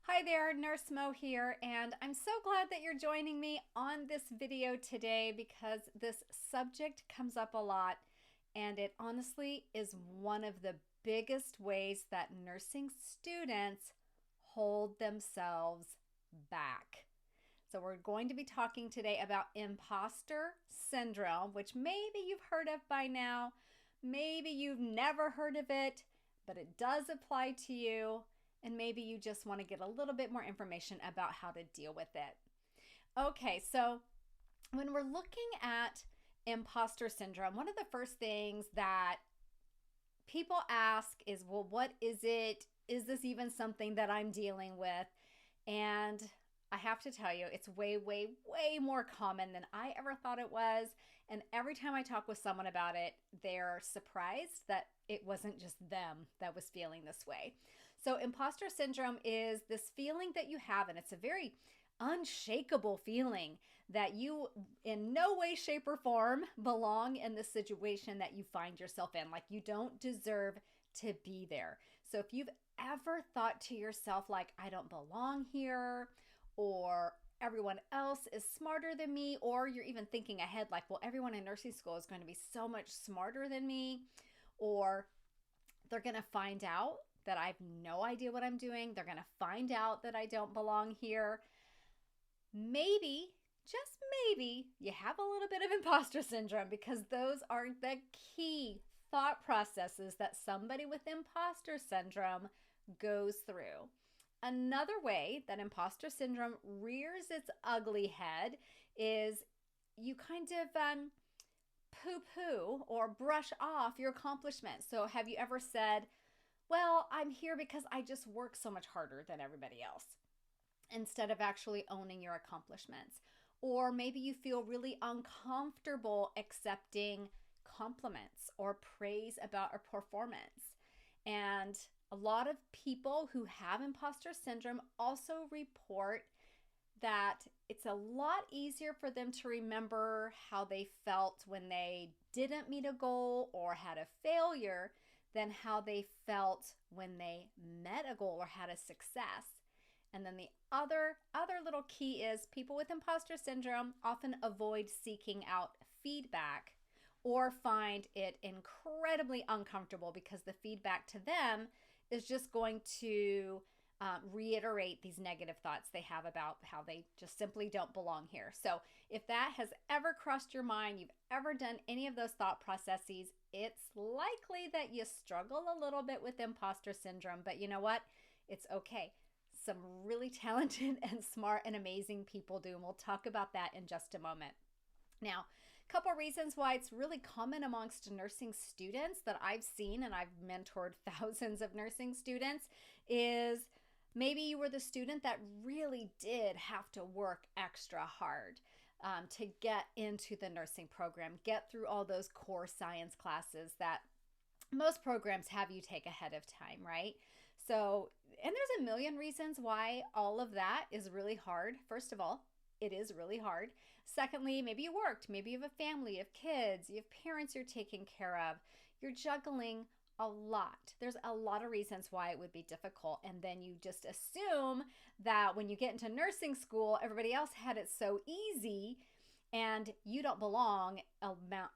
Hi there, Nurse Mo here, and I'm so glad that you're joining me on this video today because this subject comes up a lot, and it honestly is one of the biggest ways that nursing students hold themselves back. So, we're going to be talking today about imposter syndrome, which maybe you've heard of by now, maybe you've never heard of it, but it does apply to you. And maybe you just want to get a little bit more information about how to deal with it. Okay, so when we're looking at imposter syndrome, one of the first things that people ask is, well, what is it? Is this even something that I'm dealing with? And I have to tell you, it's way, way, way more common than I ever thought it was. And every time I talk with someone about it, they're surprised that it wasn't just them that was feeling this way. So, imposter syndrome is this feeling that you have, and it's a very unshakable feeling that you in no way, shape, or form belong in the situation that you find yourself in. Like you don't deserve to be there. So if you've ever thought to yourself, like, I don't belong here, or everyone else is smarter than me, or you're even thinking ahead, like, well, everyone in nursing school is going to be so much smarter than me, or they're going to find out that I have no idea what I'm doing. They're going to find out that I don't belong here. Maybe, just maybe, you have a little bit of imposter syndrome because those are the key thought processes that somebody with imposter syndrome goes through. Another way that imposter syndrome rears its ugly head is you kind of poo poo or brush off your accomplishments. So, have you ever said, well, I'm here because I just work so much harder than everybody else, instead of actually owning your accomplishments? Or maybe you feel really uncomfortable accepting compliments or praise about a performance. And a lot of people who have imposter syndrome also report that it's a lot easier for them to remember how they felt when they didn't meet a goal or had a failure than how they felt when they met a goal or had a success. And then the other little key is people with imposter syndrome often avoid seeking out feedback or find it incredibly uncomfortable because the feedback to them is just going to reiterate these negative thoughts they have about how they just simply don't belong here. So if that has ever crossed your mind, you've ever done any of those thought processes, it's likely that you struggle a little bit with imposter syndrome. But you know what? It's okay. Some really talented and smart and amazing people do, and we'll talk about that in just a moment. Now, a couple reasons why it's really common amongst nursing students that I've seen, and I've mentored thousands of nursing students, is maybe you were the student that really did have to work extra hard to get into the nursing program, get through all those core science classes that most programs have you take ahead of time, right? So, and there's a million reasons why all of that is really hard. First of all, it is really hard. Secondly, maybe you worked, maybe you have a family, you have kids, you have parents you're taking care of, you're juggling a lot. There's a lot of reasons why it would be difficult. And then you just assume that when you get into nursing school, everybody else had it so easy and you don't belong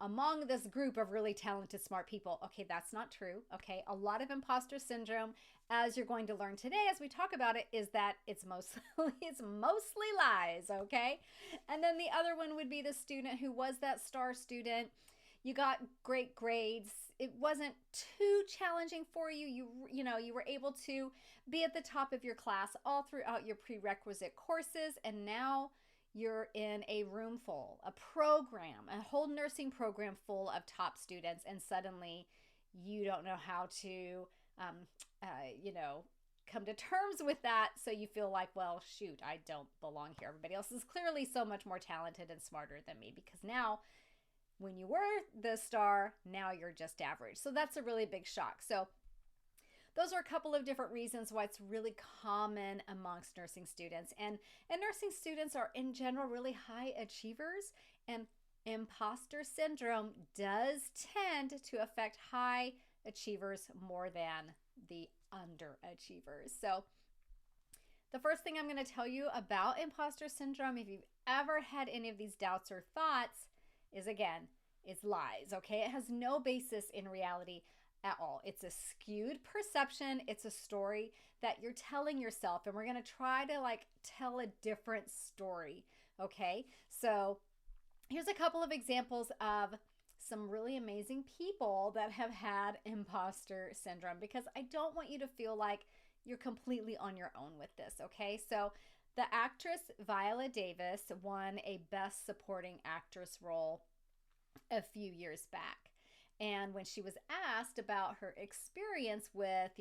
among this group of really talented, smart people. Okay, that's not true. Okay, a lot of imposter syndrome, as you're going to learn today as we talk about it, is that it's mostly lies. Okay, and then the other one would be the student who was that star student. You got great grades. It wasn't too challenging for you. You were able to be at the top of your class all throughout your prerequisite courses, and now you're in a room full, a whole nursing program full of top students, and suddenly you don't know how to, come to terms with that. So you feel like, well, shoot, I don't belong here. Everybody else is clearly so much more talented and smarter than me, because now when you were the star, now you're just average. So that's a really big shock. So those are a couple of different reasons why it's really common amongst nursing students. And nursing students are in general really high achievers, and imposter syndrome does tend to affect high achievers more than the underachievers. So The first thing I'm going to tell you about imposter syndrome, if you've ever had any of these doubts or thoughts, is again, it's lies, okay? It has no basis in reality at all. It's a skewed perception. It's a story that you're telling yourself, and we're going to try to tell a different story, okay? So here's a couple of examples of some really amazing people that have had imposter syndrome, because I don't want you to feel like you're completely on your own with this, okay? So the actress Viola Davis won a Best Supporting Actress role a few years back. And when she was asked about her experience with,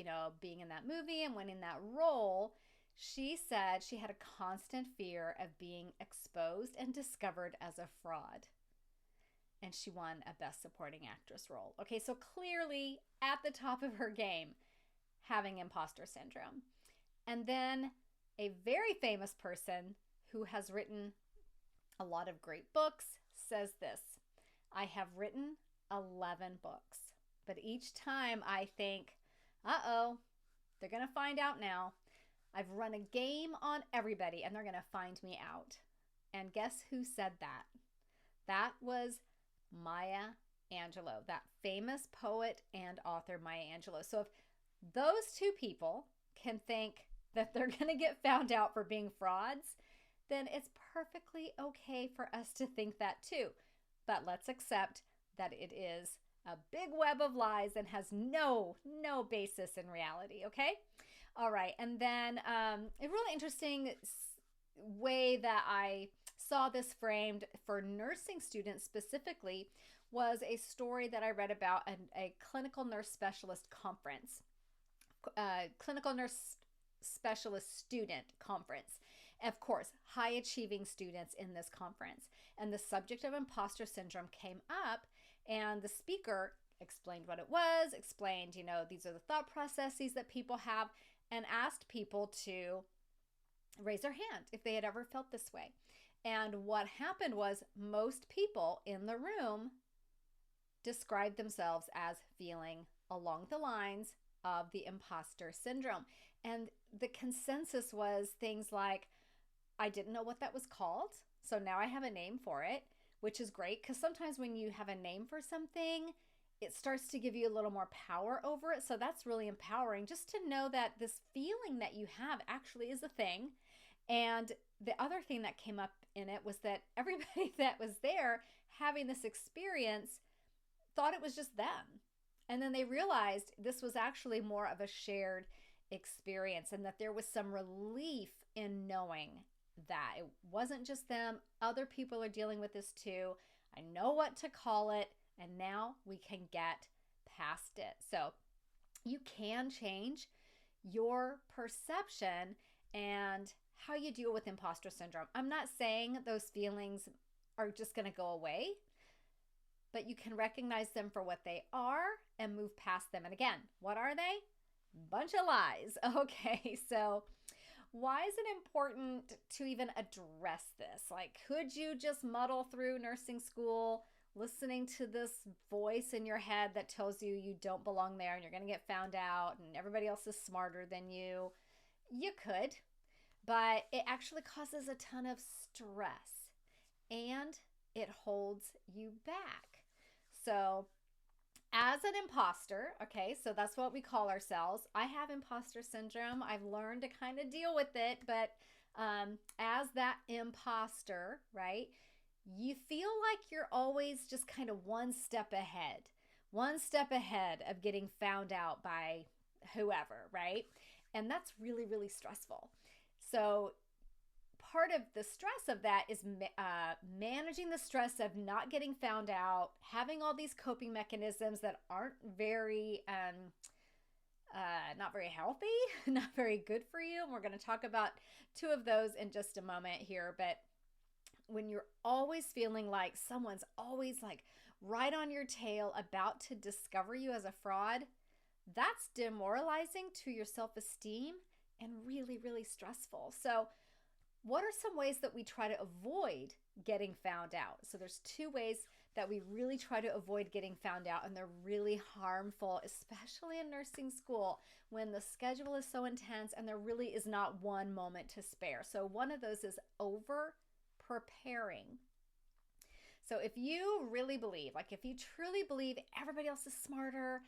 being in that movie and winning that role, she said she had a constant fear of being exposed and discovered as a fraud. And she won a Best Supporting Actress role. Okay, so clearly at the top of her game, having imposter syndrome. And then a very famous person who has written a lot of great books says this: I have written 11 books, but each time I think, uh-oh, they're going to find out now. I've run a game on everybody and they're going to find me out. And guess who said that? That was Maya Angelou, that famous poet and author Maya Angelou. So if those two people can think that they're going to get found out for being frauds, then it's perfectly okay for us to think that too. But let's accept that it is a big web of lies and has no basis in reality, okay? All right, and then a really interesting way that I saw this framed for nursing students specifically was a story that I read about a clinical nurse specialist conference, clinical nurse specialist student conference. Of course, high achieving students in this conference. And the subject of imposter syndrome came up, and the speaker explained what it was, explained, these are the thought processes that people have, and asked people to raise their hand if they had ever felt this way. And what happened was most people in the room described themselves as feeling along the lines of the imposter syndrome. And the consensus was things like, I didn't know what that was called, so now I have a name for it, which is great, because sometimes when you have a name for something, it starts to give you a little more power over it. So that's really empowering, just to know that this feeling that you have actually is a thing. And the other thing that came up in it was that everybody that was there having this experience thought it was just them. And then they realized this was actually more of a shared experience, and that there was some relief in knowing that it wasn't just them. Other people are dealing with this too. I know what to call it, and now we can get past it. So you can change your perception and how you deal with imposter syndrome. I'm not saying those feelings are just going to go away, but you can recognize them for what they are and move past them. And again, what are they? Bunch of lies. Okay, so why is it important to even address this? Could you just muddle through nursing school listening to this voice in your head that tells you you don't belong there and you're going to get found out and everybody else is smarter than you? You could, but it actually causes a ton of stress and it holds you back. So as an imposter, okay, so that's what we call ourselves. I have imposter syndrome. I've learned to kind of deal with it, but as that imposter, right, you feel like you're always just kind of one step ahead of getting found out by whoever, right? And that's really, really stressful. So part of the stress of that is managing the stress of not getting found out, having all these coping mechanisms that aren't very, not very healthy, not very good for you. And we're going to talk about two of those in just a moment here. But when you're always feeling like someone's always right on your tail about to discover you as a fraud, that's demoralizing to your self-esteem and really, really stressful. So what are some ways that we try to avoid getting found out? So there's two ways that we really try to avoid getting found out, and they're really harmful, especially in nursing school when the schedule is so intense and there really is not one moment to spare. So one of those is over preparing. So if you really believe, like if you truly believe everybody else is smarter,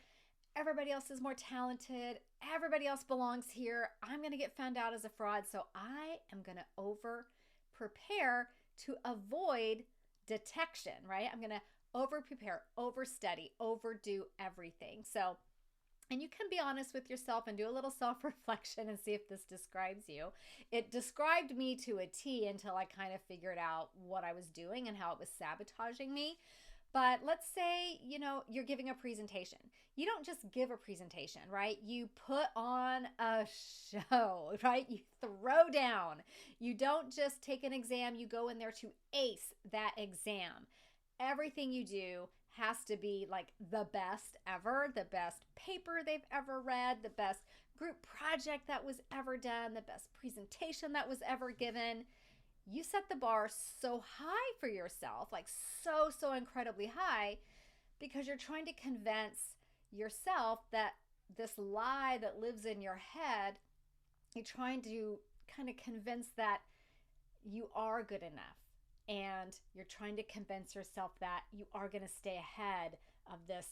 everybody else is more talented, everybody else belongs here, I'm going to get found out as a fraud, so I am going to over prepare to avoid detection, right? I'm going to over prepare, over study, overdo everything. So, and you can be honest with yourself and do a little self reflection and see if this describes you. It described me to a T until I kind of figured out what I was doing and how it was sabotaging me. But let's say, you're giving a presentation. You don't just give a presentation, right? You put on a show, right? You throw down. You don't just take an exam. You go in there to ace that exam. Everything you do has to be like the best ever, the best paper they've ever read, the best group project that was ever done, the best presentation that was ever given. You set the bar so high for yourself, like so incredibly high, because you're trying to convince yourself that this lie that lives in your head, you're trying to kind of convince that you are good enough. And you're trying to convince yourself that you are going to stay ahead of this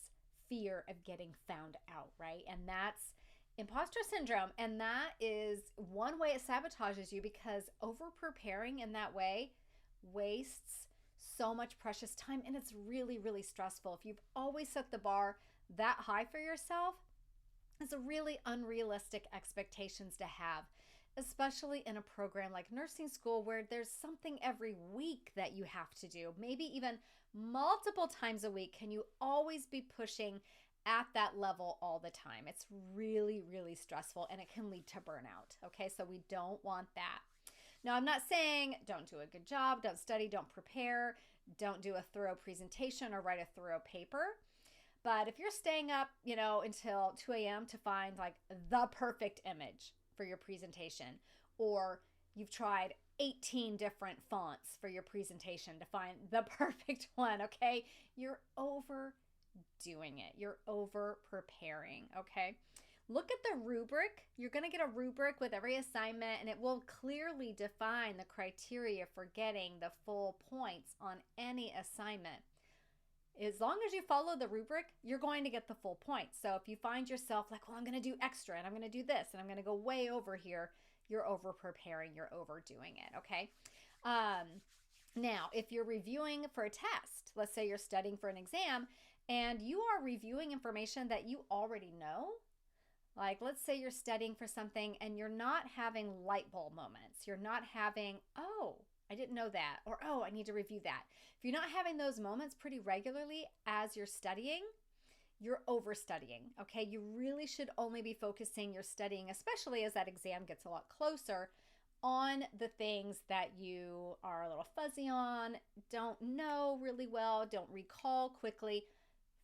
fear of getting found out, right? And that's imposter syndrome. And that is one way it sabotages you, because over preparing in that way wastes so much precious time, and it's really stressful. If you've always set the bar that high for yourself, it's a really unrealistic expectations to have, especially in a program like nursing school where there's something every week that you have to do, maybe even multiple times a week. Can you always be pushing at that level all the time? It's really stressful, and it can lead to burnout. Okay, so we don't want that. Now, I'm not saying don't do a good job, don't study, don't prepare, don't do a thorough presentation or write a thorough paper. But if you're staying up, until 2 a.m. to find like the perfect image for your presentation, or you've tried 18 different fonts for your presentation to find the perfect one, okay? You're overdoing it. You're over preparing, okay? Look at the rubric. You're going to get a rubric with every assignment, and it will clearly define the criteria for getting the full points on any assignment. As long as you follow the rubric, you're going to get the full points. So if you find yourself like, well, I'm going to do extra and I'm going to do this and I'm going to go way over here, you're over preparing, you're overdoing it, okay? Now, if you're reviewing for a test, let's say you're studying for an exam and you are reviewing information that you already know, like let's say you're studying for something and you're not having light bulb moments. You're not having, oh, I didn't know that, or oh, I need to review that. If you're not having those moments pretty regularly as you're studying, you're overstudying, okay? You really should only be focusing your studying, especially as that exam gets a lot closer, on the things that you are a little fuzzy on, don't know really well, don't recall quickly.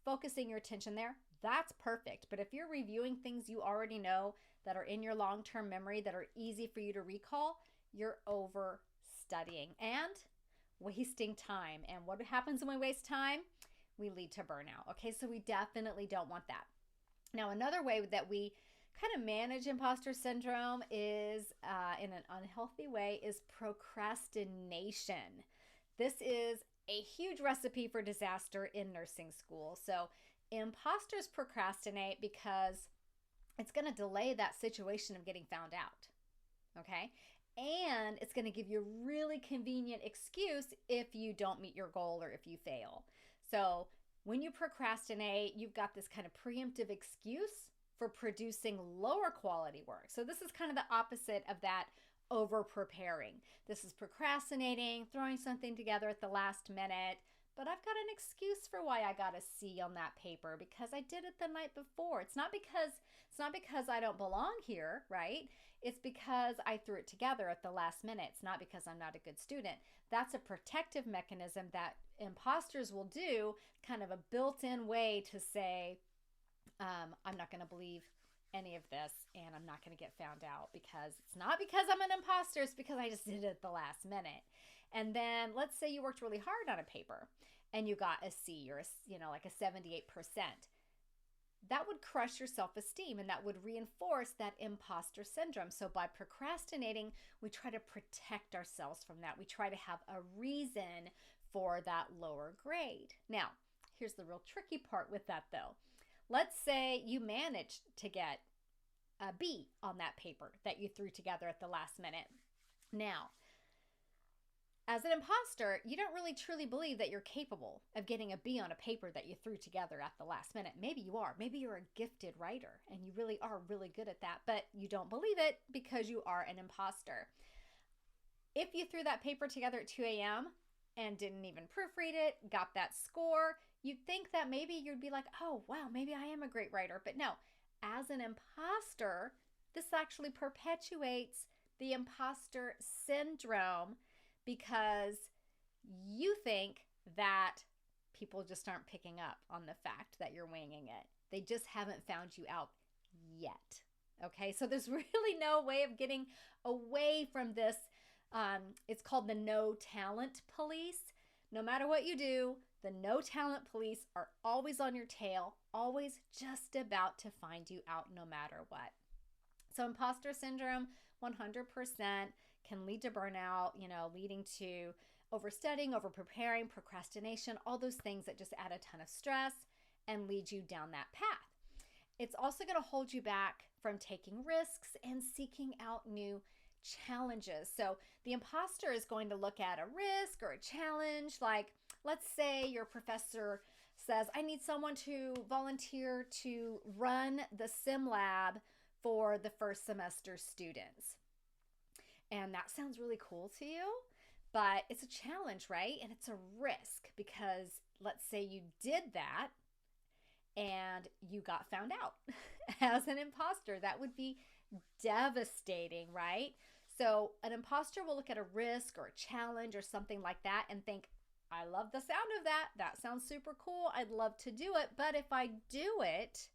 Focusing your attention there, that's perfect. But if you're reviewing things you already know that are in your long-term memory that are easy for you to recall, you're overstudying and wasting time. And what happens when we waste time? We lead to burnout. Okay, so we definitely don't want that. Now, another way that we kind of manage imposter syndrome is in an unhealthy way is procrastination. This is a huge recipe for disaster in nursing school. So imposters procrastinate because it's going to delay that situation of getting found out. Okay? And it's going to give you a really convenient excuse if you don't meet your goal or if you fail. So when you procrastinate, you've got this kind of preemptive excuse for producing lower quality work. So this is kind of the opposite of that over preparing. This is procrastinating, throwing something together at the last minute, but I've got an excuse for why I got a C on that paper because I did it the night before. It's not because I don't belong here, right? It's because I threw it together at the last minute. It's not because I'm not a good student. That's a protective mechanism that imposters will do, kind of a built-in way to say, I'm not going to believe any of this and I'm not going to get found out because it's not because I'm an imposter, it's because I just did it at the last minute. And then let's say you worked really hard on a paper and you got a C or like a 78%. That would crush your self-esteem and that would reinforce that imposter syndrome. So by procrastinating, we try to protect ourselves from that. We try to have a reason for that lower grade. Now, here's the real tricky part with that though. Let's say you managed to get a B on that paper that you threw together at the last minute. Now, as an imposter, you don't really truly believe that you're capable of getting a B on a paper that you threw together at the last minute. Maybe you are. Maybe you're a gifted writer and you really are really good at that, but you don't believe it because you are an imposter. If you threw that paper together at 2 a.m. and didn't even proofread it, got that score, you'd think that maybe you'd be like, oh, wow, maybe I am a great writer. But no, as an imposter, this actually perpetuates the imposter syndrome because you think that people just aren't picking up on the fact that you're winging it. They just haven't found you out yet. Okay, so there's really no way of getting away from this. It's called the no talent police. No matter what you do, the no talent police are always on your tail, always just about to find you out no matter what. So imposter syndrome, 100% can lead to burnout, leading to overstudying, overpreparing, procrastination, all those things that just add a ton of stress and lead you down that path. It's also going to hold you back from taking risks and seeking out new challenges. So the imposter is going to look at a risk or a challenge. Like, let's say your professor says, I need someone to volunteer to run the sim lab for the first semester students. And that sounds really cool to you, but it's a challenge, right? And it's a risk because let's say you did that and you got found out as an imposter. That would be devastating, right? So an imposter will look at a risk or a challenge or something like that and think, I love the sound of that. That sounds super cool. I'd love to do it. But if I do it,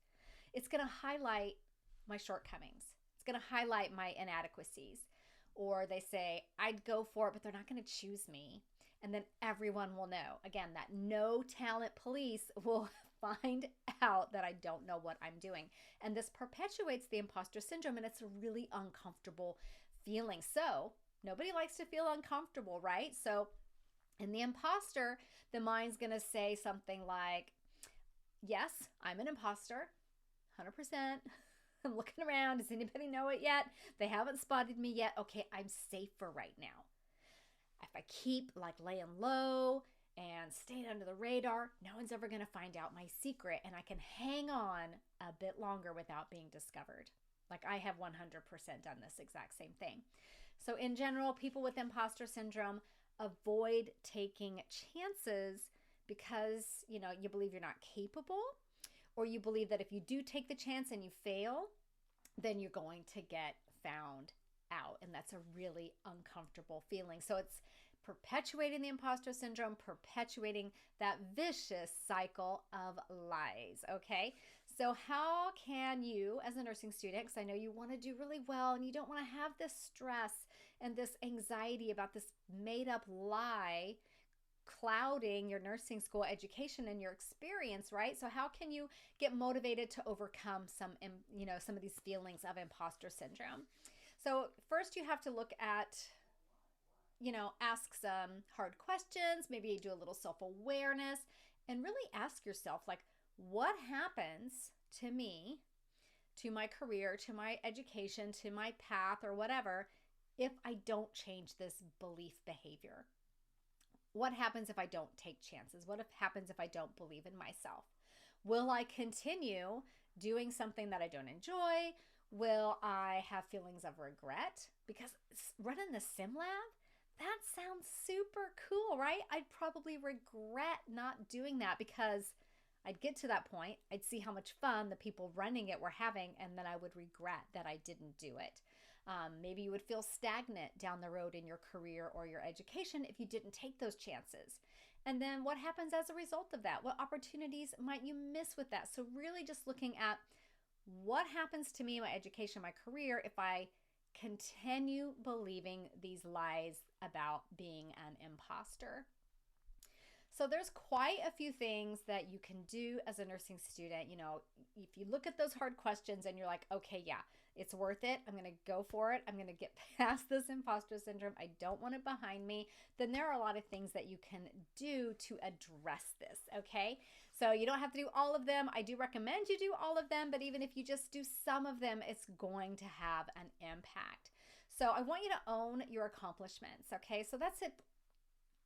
it's going to highlight my shortcomings. It's going to highlight my inadequacies. Or they say, I'd go for it, but they're not going to choose me. And then everyone will know. Again, that no talent police will find out that I don't know what I'm doing. And this perpetuates the imposter syndrome, and it's a really uncomfortable feeling. So nobody likes to feel uncomfortable, right? So in the imposter, the mind's going to say something like, yes, I'm an imposter, 100%. I'm looking around. Does anybody know it yet? They haven't spotted me yet. Okay, I'm safe for right now. If I keep laying low and staying under the radar, no one's ever going to find out my secret and I can hang on a bit longer without being discovered. I have 100% done this exact same thing. So in general, people with imposter syndrome avoid taking chances because, you believe you're not capable, or you believe that if you do take the chance and you fail, then you're going to get found out. And that's a really uncomfortable feeling. So it's perpetuating the imposter syndrome, perpetuating that vicious cycle of lies. Okay. So how can you, as a nursing student, because I know you want to do really well and you don't want to have this stress and this anxiety about this made up lie clouding your nursing school education and your experience, right? So how can you get motivated to overcome some of these feelings of imposter syndrome? So first you have to look at, ask some hard questions, maybe do a little self-awareness and really ask yourself, what happens to me, to my career, to my education, to my path or whatever, if I don't change this belief behavior? What happens if I don't take chances? What happens if I don't believe in myself? Will I continue doing something that I don't enjoy? Will I have feelings of regret? Because running the sim lab, that sounds super cool, right? I'd probably regret not doing that because I'd get to that point, I'd see how much fun the people running it were having, and then I would regret that I didn't do it. Maybe you would feel stagnant down the road in your career or your education if you didn't take those chances. And then what happens as a result of that? What opportunities might you miss with that? So really just looking at what happens to me in my education, my career, if I continue believing these lies about being an imposter. So there's quite a few things that you can do as a nursing student. If you look at those hard questions and you're like, okay, yeah, it's worth it. I'm going to go for it. I'm going to get past this imposter syndrome. I don't want it behind me. Then there are a lot of things that you can do to address this, okay? So you don't have to do all of them. I do recommend you do all of them, but even if you just do some of them, it's going to have an impact. So I want you to own your accomplishments, okay? So that's it.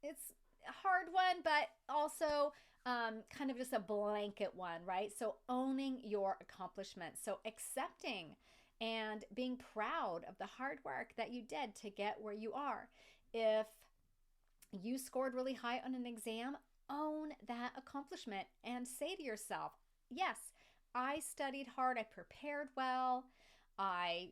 It's a hard one, but also kind of just a blanket one, right? So owning your accomplishments. So accepting and being proud of the hard work that you did to get where you are. If you scored really high on an exam, own that accomplishment and say to yourself, yes, I studied hard, I prepared well, I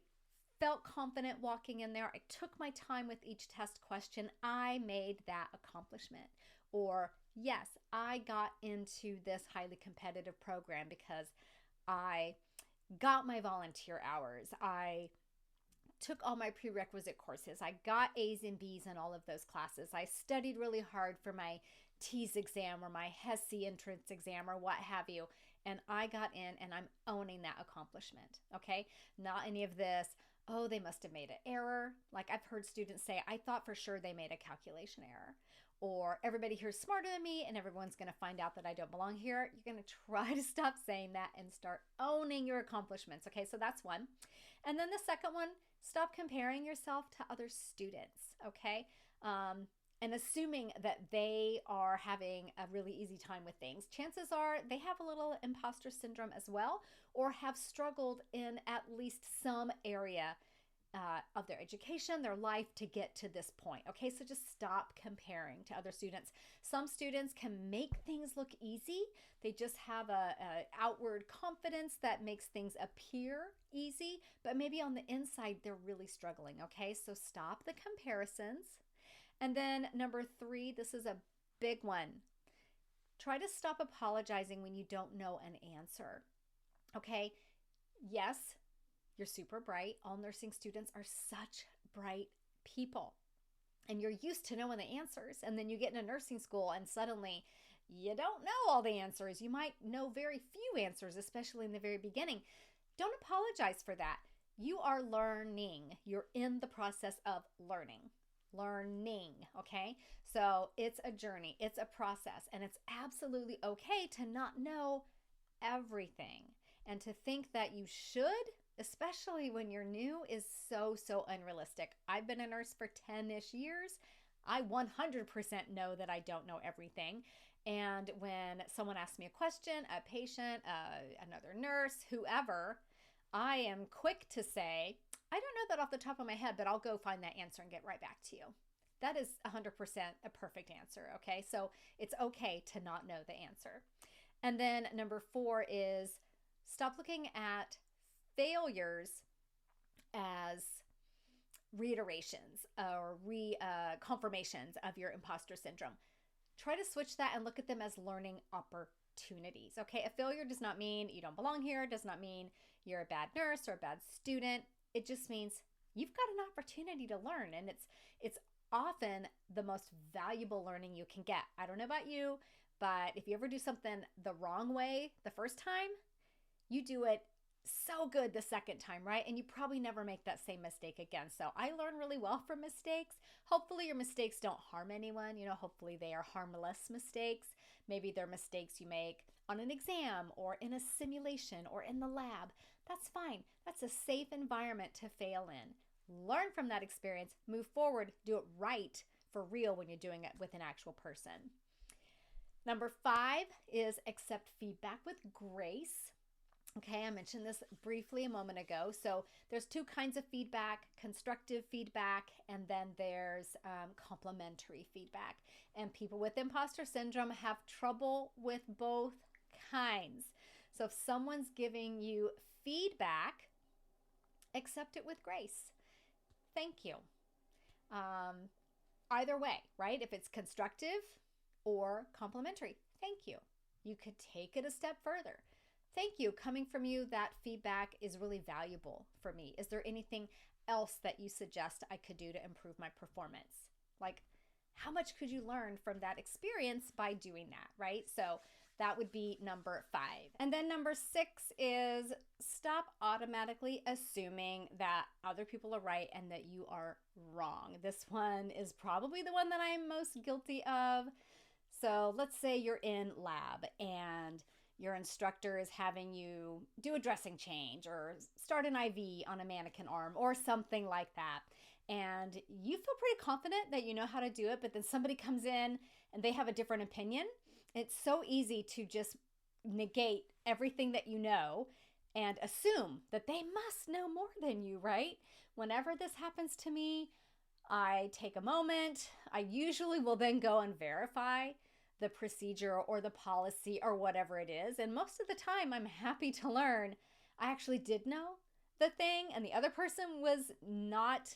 felt confident walking in there, I took my time with each test question, I made that accomplishment. Or, yes, I got into this highly competitive program because I got my volunteer hours, I took all my prerequisite courses. I got A's and B's in all of those classes. I studied really hard for my TEAS exam or my HESI entrance exam or what have you. And I got in and I'm owning that accomplishment, okay? Not any of this, oh, they must have made an error. Like I've heard students say, I thought for sure they made a calculation error. Or everybody here's smarter than me and everyone's going to find out that I don't belong here. You're going to try to stop saying that and start owning your accomplishments, okay? So that's one. And then the second one, stop comparing yourself to other students, okay? And assuming that they are having a really easy time with things. Chances are they have a little imposter syndrome as well, or have struggled in at least some area of their education, their life to get to this point. Okay, so just stop comparing to other students. Some students can make things look easy. They just have a outward confidence that makes things appear easy, but maybe on the inside they're really struggling. Okay, so stop the comparisons. And then number 3, this is a big one. Try to stop apologizing when you don't know an answer. Okay, yes, you're super bright. All nursing students are such bright people. And you're used to knowing the answers. And then you get into nursing school and suddenly you don't know all the answers. You might know very few answers, especially in the very beginning. Don't apologize for that. You are learning. You're in the process of learning. Okay? So it's a journey. It's a process. And it's absolutely okay to not know everything. And to think that you should, especially when you're new, is so unrealistic. I've been a nurse for 10-ish years. I 100% know that I don't know everything. And when someone asks me a question, a patient, another nurse, whoever, I am quick to say, I don't know that off the top of my head, but I'll go find that answer and get right back to you. That is 100% a perfect answer, okay? So it's okay to not know the answer. And then number 4 is stop looking at failures as reiterations or confirmations of your imposter syndrome. Try to switch that and look at them as learning opportunities. Okay, a failure does not mean you don't belong here, does not mean you're a bad nurse or a bad student. It just means you've got an opportunity to learn, and it's often the most valuable learning you can get. I don't know about you, but if you ever do something the wrong way the first time, you do it so good the second time, right? And you probably never make that same mistake again. So I learn really well from mistakes. Hopefully your mistakes don't harm anyone. Hopefully they are harmless mistakes. Maybe they're mistakes you make on an exam or in a simulation or in the lab. That's fine. That's a safe environment to fail in. Learn from that experience, move forward, do it right for real when you're doing it with an actual person. Number 5 is accept feedback with grace. Okay, I mentioned this briefly a moment ago. So there's 2 kinds of feedback, constructive feedback, and then there's complimentary feedback. And people with imposter syndrome have trouble with both kinds. So if someone's giving you feedback, accept it with grace. Thank you. Either way, right? If it's constructive or complimentary, thank you. You could take it a step further. Thank you. Coming from you, that feedback is really valuable for me. Is there anything else that you suggest I could do to improve my performance? Like, how much could you learn from that experience by doing that, right? So that would be number 5. And then number 6 is stop automatically assuming that other people are right and that you are wrong. This one is probably the one that I'm most guilty of. So let's say you're in lab and your instructor is having you do a dressing change or start an IV on a mannequin arm or something like that. And you feel pretty confident that you know how to do it, but then somebody comes in and they have a different opinion. It's so easy to just negate everything that you know and assume that they must know more than you, right? Whenever this happens to me, I take a moment. I usually will then go and verify the procedure or the policy or whatever it is. And most of the time, I'm happy to learn I actually did know the thing, and the other person was not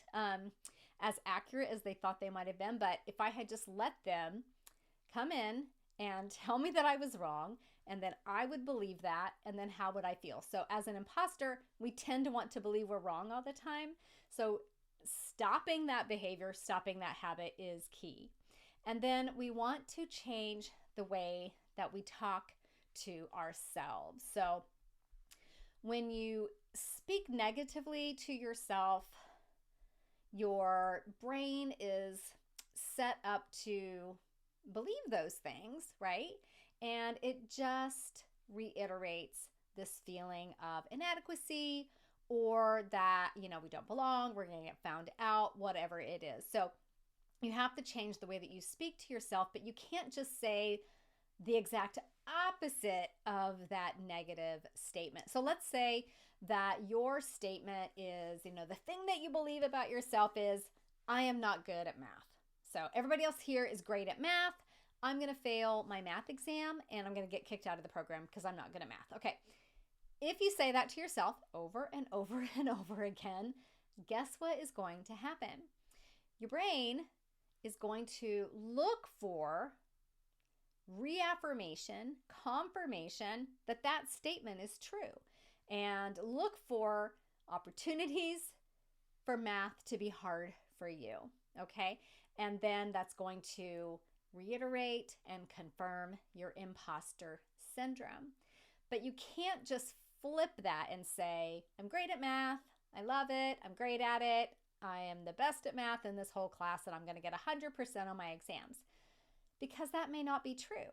as accurate as they thought they might have been. But if I had just let them come in and tell me that I was wrong, and then I would believe that, and then how would I feel? So as an imposter, we tend to want to believe we're wrong all the time. So stopping that behavior, stopping that habit is key. And then we want to change the way that we talk to ourselves. So when you speak negatively to yourself, your brain is set up to believe those things, right? And it just reiterates this feeling of inadequacy or that, we don't belong, we're going to get found out, whatever it is. So you have to change the way that you speak to yourself, but you can't just say the exact opposite of that negative statement. So let's say that your statement is, the thing that you believe about yourself is, I am not good at math. So everybody else here is great at math. I'm going to fail my math exam and I'm going to get kicked out of the program because I'm not good at math. Okay. If you say that to yourself over and over and over again, guess what is going to happen? Your brain is going to look for reaffirmation, confirmation that that statement is true, and look for opportunities for math to be hard for you, okay? And then that's going to reiterate and confirm your imposter syndrome. But you can't just flip that and say, I'm great at math, I love it, I'm great at it, I am the best at math in this whole class and I'm going to get 100% on my exams. Because that may not be true.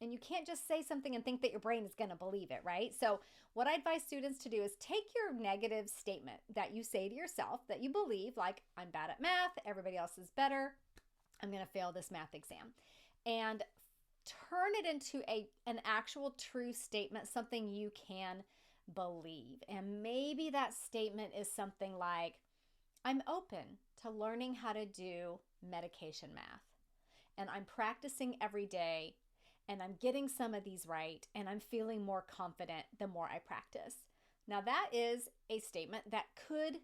And you can't just say something and think that your brain is going to believe it, right? So what I advise students to do is take your negative statement that you say to yourself that you believe, like, I'm bad at math, everybody else is better, I'm going to fail this math exam, and turn it into an actual true statement, something you can believe. And maybe that statement is something like, I'm open to learning how to do medication math. And I'm practicing every day and I'm getting some of these right and I'm feeling more confident the more I practice. Now that is a statement that could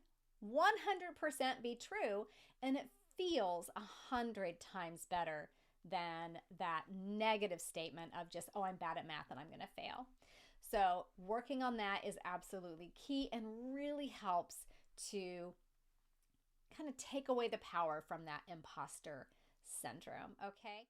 100% be true, and it feels 100 times better than that negative statement of just, oh, I'm bad at math and I'm going to fail. So working on that is absolutely key and really helps to kind of take away the power from that imposter syndrome, okay?